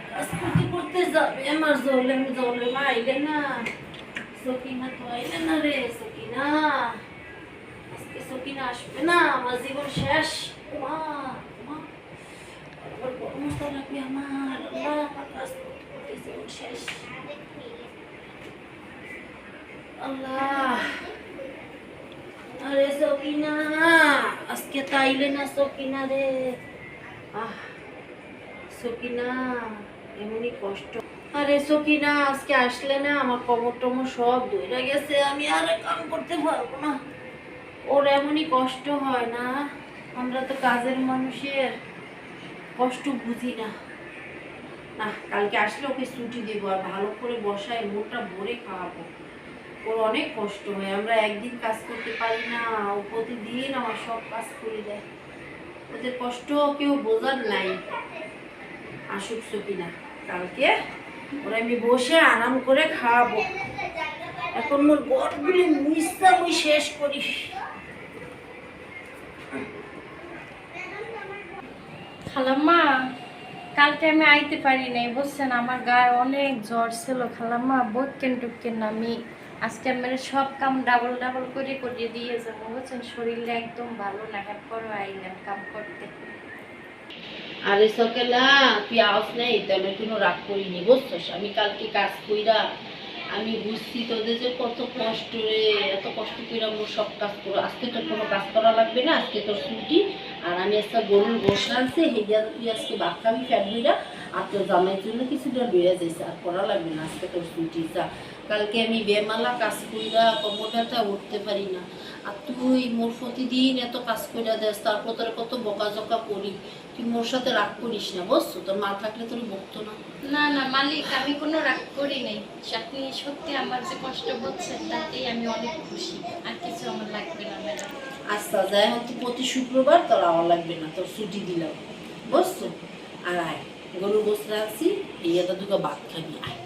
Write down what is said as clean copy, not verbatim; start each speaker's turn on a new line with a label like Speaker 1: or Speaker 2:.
Speaker 1: কাজ করতে করতে যাবে আমার জলে আইলে না। সকিনা তো আইলে না রে, সকিনা আজকে সকিনা আসবে না, আমার জীবন শেষ। মা মা মশা লাগবে আমার, আল্লাহ আমার কাজ করতে করতে জীবন শেষ। আল্লাহ, আরে সকিনা আজকে তাইলে না, সকিনা রে। আহ সকিনা, এমনই কষ্ট। আরে সকিনা আজকে আসলে না, আমার কোমর টমর সব ধরে গেছে, আমি আর কাম করতে পারবো না। ওর এমনই কষ্ট হয় না, আমরা তো কাজের মানুষের কষ্ট বুঝি না। না, কালকে আসলে ওকে ছুটি দেবো, আর ভালো করে বসায় মোটা ভরে খাওয়াবো। ওর অনেক কষ্ট হয়, আমরা একদিন কাজ করতে পারি না, ও প্রতিদিন আমার সব কাজ করে দেয়। ওদের কষ্ট কেউ বোঝার নাই। আসুক সকিনা, কালকে ওরা আমি বসে আরাম করে খাওয়াবো। এখন মোর গড়গুলি মুইসা মুই শেষ করি।
Speaker 2: খালাম্মা, কালকে আমি আইতে পারি নাই বুঝছেন, আমার গায়ে অনেক জ্বর ছিল খালাম্মা, বকেন টুকেন আমি আজকে আমার সব কাম ডাবল ডাবল করে করে দিয়ে যাবো বুঝছেন, শরীরটা একদম ভালো না, হ্যাঁ পরও আইলাম কাম করতে।
Speaker 1: আরে সকেলা তুই আওয়াজ নেই, তাহলে কোনো রাগ করিনি বুঝছস। আমি কালকে কাজ কইরা আমি বুঝছি তোদের যে কত কষ্ট রে, এত কষ্ট কইরা মোর সব কাজ করো। আজকে তোর কোনো কাজ করা লাগবে না, আজকে তোর ছুটি। আর আমি একটা গরুর গোশ আনছি, হেডিয়া তুই আজকে ভাত খাবি ফ্যাট বইরা, আর তোর জামাইয়ের জন্য কিছুটা লইয়া যাইছে, আর করা লাগবে না, আজকে তোর ছুটি। যা, কালকে আমি বেমালা কাজ কইরা কোমর ব্যথা উঠতে পারি না, আর তুই মোর প্রতিদিন এত কাজ কইরা দেস, তারপর তোর কত বকাঝকা করি। তুই মোর সাথে রাগ করিস না বুঝছো, তোর মা থাকলে তোর বকতো না।
Speaker 2: না না মালিক, আমি কোনো রাগ করি নাই, আপনি সত্যি আমার যে কষ্ট বুঝছেন তাতেই আমি অনেক খুশি, আর কিছু আমার লাগবে না ম্যাডাম।
Speaker 1: আচ্ছা যাই হোক, প্রতি শুক্রবার তোর আওয়া লাগবে না, তোর ছুটি দিলাম বুঝছো। আর আয়, গরু বসে রাখছি, এই দুটো ভাত খাবি, আয়।